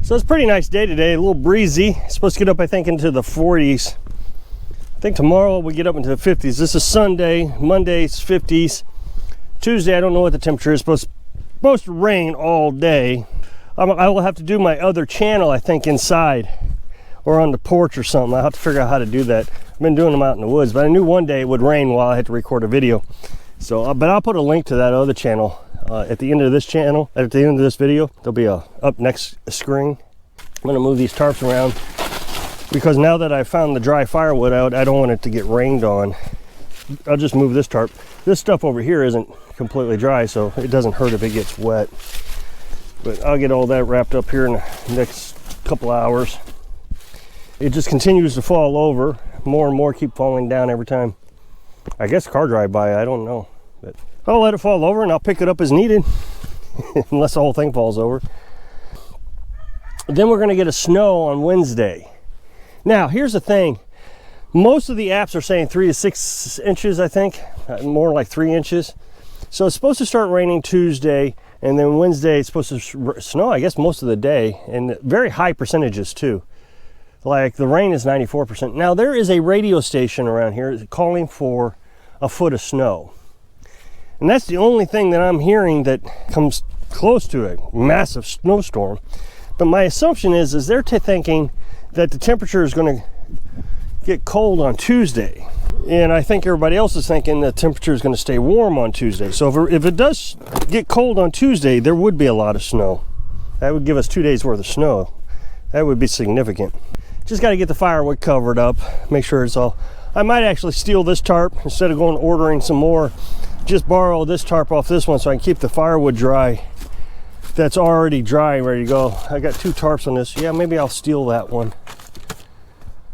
So it's a pretty nice day today, a little breezy. It's supposed to get up, I think, into the 40s. I think tomorrow we get up into the 50s. This is Sunday. Monday it's 50s. Tuesday, I don't know what the temperature is. Supposed to rain all day. I will have to do my other channel, I think, inside or on the porch or something. I'll have to figure out how to do that. I've been doing them out in the woods, but I knew one day it would rain while I had to record a video. So, but I'll put a link to that other channel at the end of this channel. At the end of this video, there'll be a up next screen. I'm gonna move these tarps around because now that I found the dry firewood out, I don't want it to get rained on. I'll just move this tarp. This stuff over here isn't completely dry, so it doesn't hurt if it gets wet. But I'll get all that wrapped up here in the next couple hours. It just continues to fall over. More and more keep falling down every time. I guess car drive by, I don't know. But I'll let it fall over and I'll pick it up as needed. Unless the whole thing falls over. Then we're gonna get a snow on Wednesday. Now, here's the thing. Most of the apps are saying 3 to 6 inches, I think. More like 3 inches. So it's supposed to start raining Tuesday, and then Wednesday it's supposed to snow, I guess, most of the day, and very high percentages too. Like the rain is 94%. Now there is a radio station around here calling for a foot of snow. And that's the only thing that I'm hearing that comes close to a massive snowstorm. But my assumption is they're thinking that the temperature is going to get cold on Tuesday. And I think everybody else is thinking the temperature is going to stay warm on Tuesday. So if it does get cold on Tuesday, there would be a lot of snow. That would give us 2 days worth of snow. That would be significant. Just got to get the firewood covered up, make sure it's all. I might actually steal this tarp instead of going ordering some more. Just borrow this tarp off this one so I can keep the firewood dry. That's already dry and ready to go. I got 2 tarps on this. Yeah, maybe I'll steal that one.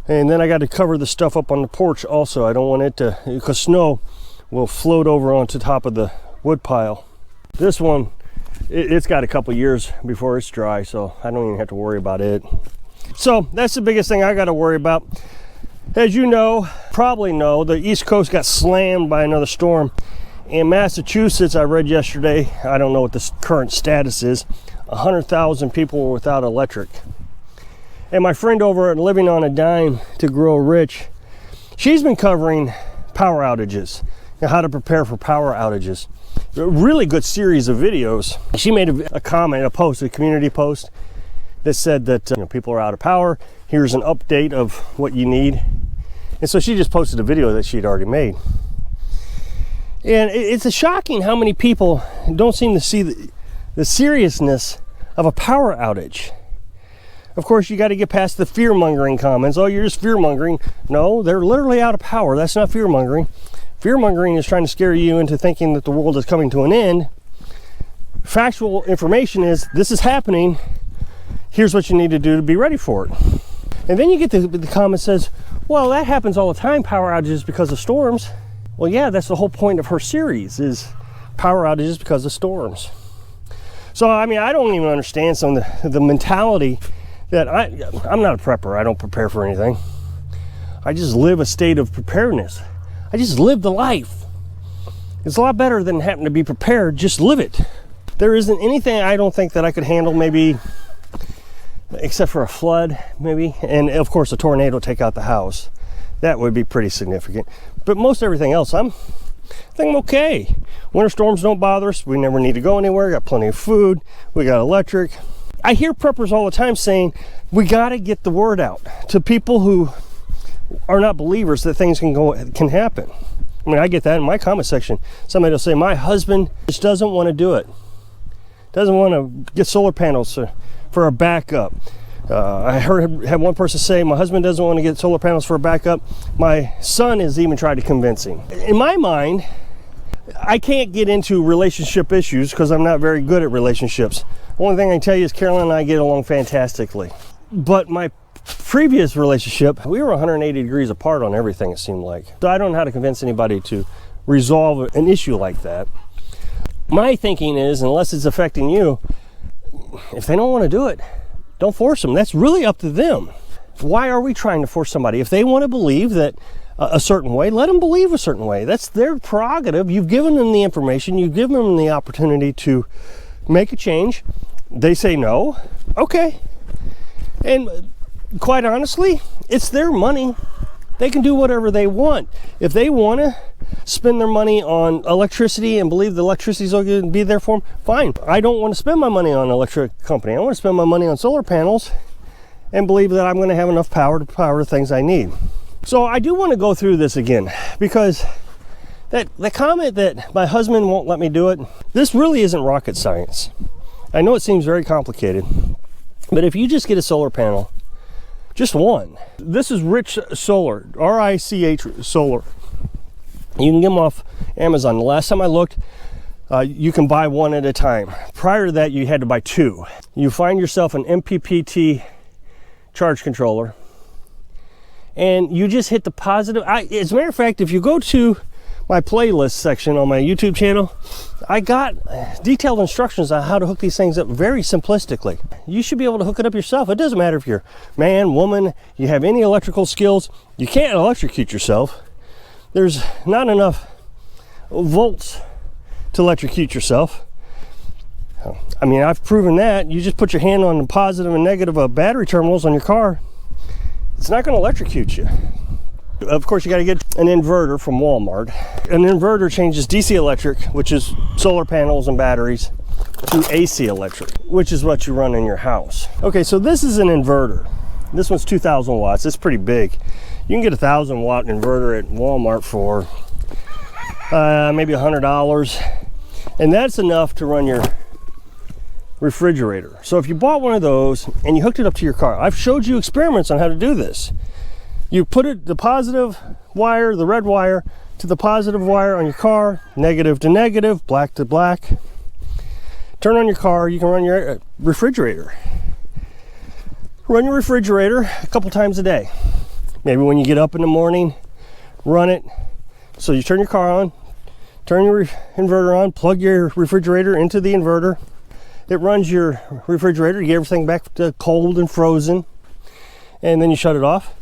And then I got to cover the stuff up on the porch also. I don't want it to, because snow will float over onto top of the wood pile. This one, it's got a couple years before it's dry, so I don't even have to worry about it. So that's the biggest thing I got to worry about. As you know, probably know, the East Coast got slammed by another storm. In Massachusetts, I read yesterday, I don't know what the current status is, 100,000 people were without electric. And my friend over at Living on a Dime to Grow Rich, she's been covering power outages and how to prepare for power outages. A really good series of videos. She made a comment, a post, a community post that said that people are out of power. Here's an update of what you need. And so she just posted a video that she'd already made. And it's shocking how many people don't seem to see the seriousness of a power outage. Of course, you got to get past the fear-mongering comments. Oh, you're just fear-mongering. No, they're literally out of power. That's not fear-mongering. Fear-mongering is trying to scare you into thinking that the world is coming to an end. Factual information is this is happening. Here's what you need to do to be ready for it. And then you get the comment says, well, that happens all the time, power outages because of storms. Well, yeah, that's the whole point of her series, is power outages because of storms. So, I mean, I don't even understand some of the mentality that I'm not a prepper. I don't prepare for anything. I just live a state of preparedness. I just live the life. It's a lot better than having to be prepared. Just live it. There isn't anything I don't think that I could handle, maybe, except for a flood, maybe. And of course, a tornado take out the house. That would be pretty significant. But most everything else, I think I'm okay. Winter storms don't bother us. We never need to go anywhere. Got plenty of food. We got electric. I hear preppers all the time saying, we got to get the word out to people who are not believers that things can happen. I mean, I get that in my comment section. Somebody will say, my husband just doesn't want to do it. Doesn't want to get solar panels for a backup. I had one person say, my husband doesn't want to get solar panels for a backup. My son has even tried to convince him. In my mind, I can't get into relationship issues because I'm not very good at relationships. One thing I can tell you is Carolyn and I get along fantastically. But my previous relationship, we were 180 degrees apart on everything, it seemed like. So I don't know how to convince anybody to resolve an issue like that. My thinking is, unless it's affecting you, if they don't want to do it, don't force them. That's really up to them. Why are we trying to force somebody? If they want to believe that a certain way, let them believe a certain way. That's their prerogative. You've given them the information. You've given them the opportunity to make a change. They say no. Okay. And quite honestly, it's their money. They can do whatever they want. If they want to spend their money on electricity and believe the electricity is going to be there for them, fine. I don't want to spend my money on an electric company. I want to spend my money on solar panels and believe that I'm going to have enough power to power the things I need. So I do want to go through this again, because the comment that my husband won't let me do it, this really isn't rocket science. I know it seems very complicated, but if you just get a solar panel, just one. This is Rich Solar, R-I-C-H Solar. You can get them off Amazon. The last time I looked, you can buy one at a time. Prior to that, you had to buy two. You find yourself an MPPT charge controller, and you just hit the positive. As a matter of fact, if you go to my playlist section on my YouTube channel, I got detailed instructions on how to hook these things up very simplistically. You should be able to hook it up yourself. It doesn't matter if you're man, woman, you have any electrical skills. You can't electrocute yourself. There's not enough volts to electrocute yourself. I mean, I've proven that. You just put your hand on the positive and negative of battery terminals on your car. It's not going to electrocute you. Of course, you got to get an inverter from Walmart. An inverter changes DC electric, which is solar panels and batteries, to AC electric, which is what you run in your house. Okay, so this is an inverter. This one's 2,000 watts. It's pretty big. You can get a 1,000 watt inverter at Walmart for maybe $100, and that's enough to run your refrigerator. So if you bought one of those and you hooked it up to your car, I've showed you experiments on how to do this. You put the positive wire, the red wire, to the positive wire on your car, negative to negative, black to black. Turn on your car, you can run your refrigerator. Run your refrigerator a couple times a day. Maybe when you get up in the morning, run it. So you turn your car on, turn your inverter on, plug your refrigerator into the inverter. It runs your refrigerator, you get everything back to cold and frozen, and then you shut it off.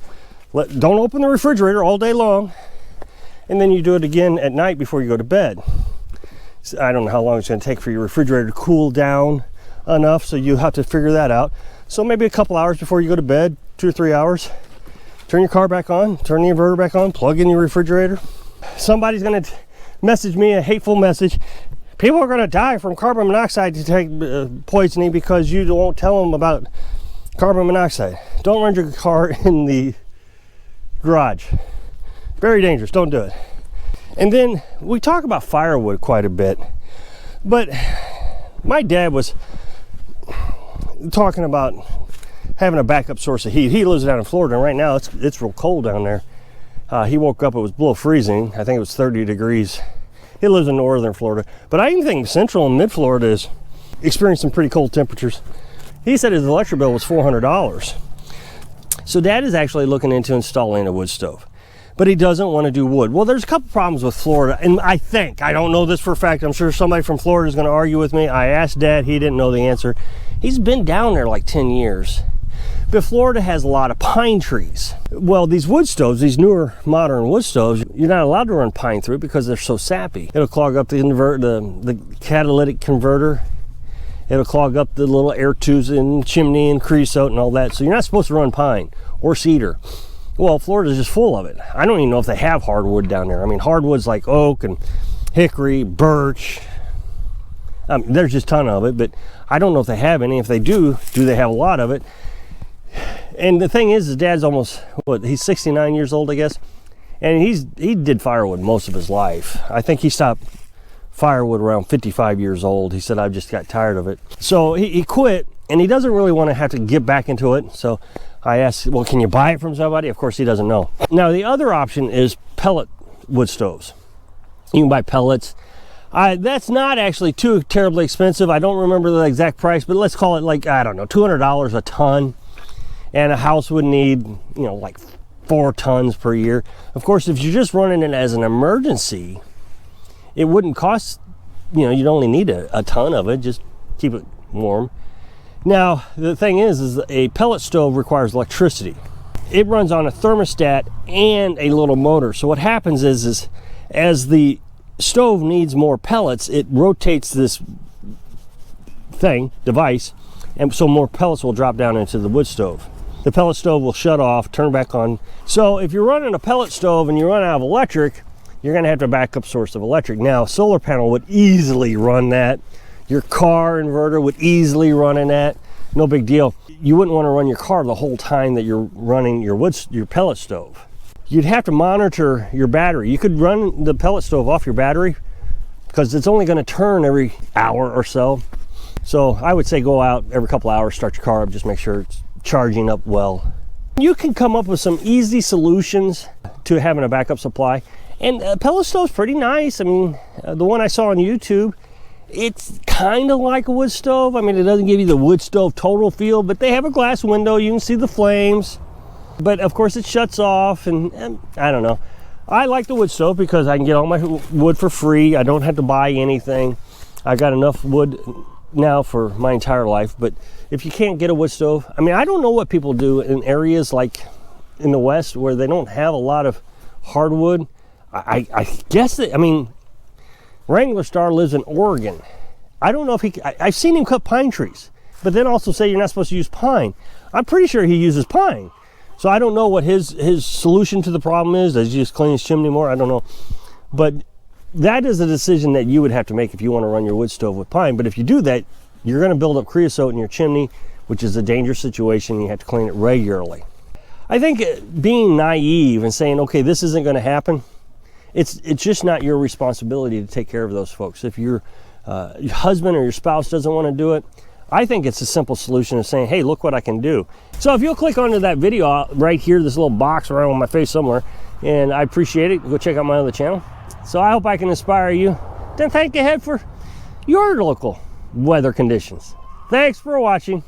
Don't open the refrigerator all day long, and then you do it again at night before you go to bed. So I don't know how long it's going to take for your refrigerator to cool down enough, so you have to figure that out. So maybe a couple hours before you go to bed, 2 or 3 hours, turn your car back on, turn the inverter back on, plug in your refrigerator. Somebody's going to message me a hateful message. People are going to die from carbon monoxide to take poisoning because you won't tell them about carbon monoxide. Don't run your car in the garage. Very dangerous. Don't do it. And then we talk about firewood quite a bit, but my dad was talking about having a backup source of heat. He lives down in Florida, and right now it's real cold down there. He woke up, it was below freezing. I think it was 30 degrees. He lives in northern Florida, but I even think central and mid Florida is experiencing pretty cold temperatures. He said his electric bill was $400. So Dad is actually looking into installing a wood stove, but he doesn't want to do wood. Well, there's a couple problems with Florida, and I don't know this for a fact. I'm sure somebody from Florida is going to argue with me. I asked Dad, he didn't know the answer. He's been down there like 10 years. But Florida has a lot of pine trees. Well, these wood stoves, these newer modern wood stoves, you're not allowed to run pine through it because they're so sappy. It'll clog up the catalytic converter. It'll clog up the little air tubes in the chimney and creosote and all that. So you're not supposed to run pine or cedar. Well, Florida's just full of it. I don't even know if they have hardwood down there. I mean, hardwoods like oak and hickory, birch. There's just a ton of it, but I don't know if they have any. If they do they have a lot of it? And the thing is Dad's almost, he's 69 years old, I guess. And he did firewood most of his life. I think he stopped firewood around 55 years old. He said, I just got tired of it. So he quit, and he doesn't really want to have to get back into it. So I asked, well, can you buy it from somebody? Of course, he doesn't know. Now, the other option is pellet wood stoves. You can buy pellets. That's not actually too terribly expensive. I don't remember the exact price, but let's call it like, I don't know, $200 a ton. And a house would need, like 4 tons per year. Of course, if you're just running it as an emergency, it wouldn't cost, you'd only need a ton of it, just keep it warm. Now, the thing is a pellet stove requires electricity. It runs on a thermostat and a little motor. So what happens is as the stove needs more pellets, it rotates this device, and so more pellets will drop down into the wood stove. the pellet stove will shut off, turn back on. So if you're running a pellet stove and you run out of electric, you're going to have a backup source of electric. Now, a solar panel would easily run that. Your car inverter would easily run in that. No big deal. You wouldn't want to run your car the whole time that you're running your pellet stove. You'd have to monitor your battery. You could run the pellet stove off your battery because it's only going to turn every hour or so. So I would say go out every couple hours, start your car up, just make sure it's charging up well. You can come up with some easy solutions to having a backup supply. And a pellet stove's pretty nice. I mean, the one I saw on YouTube, it's kind of like a wood stove. I mean, it doesn't give you the wood stove total feel, but they have a glass window. You can see the flames. But of course it shuts off, and I don't know. I like the wood stove because I can get all my wood for free. I don't have to buy anything. I got enough wood now for my entire life. But if you can't get a wood stove, I mean, I don't know what people do in areas like in the West where they don't have a lot of hardwood. I guess that, I mean, Wrangler Star lives in Oregon. I don't know if I've seen him cut pine trees, but then also say you're not supposed to use pine. I'm pretty sure he uses pine. So I don't know what his solution to the problem is. Does he just clean his chimney more? I don't know. But that is a decision that you would have to make if you want to run your wood stove with pine. But if you do that, you're going to build up creosote in your chimney, which is a dangerous situation. You have to clean it regularly. I think being naive and saying, okay, this isn't going to happen, it's just not your responsibility to take care of those folks. If your husband or your spouse doesn't want to do it, I think it's a simple solution of saying, hey, look what I can do. So if you'll click onto that video right here, this little box right on my face somewhere, and I appreciate it, go check out my other channel. So I hope I can inspire you. Then think ahead for your local weather conditions. Thanks for watching.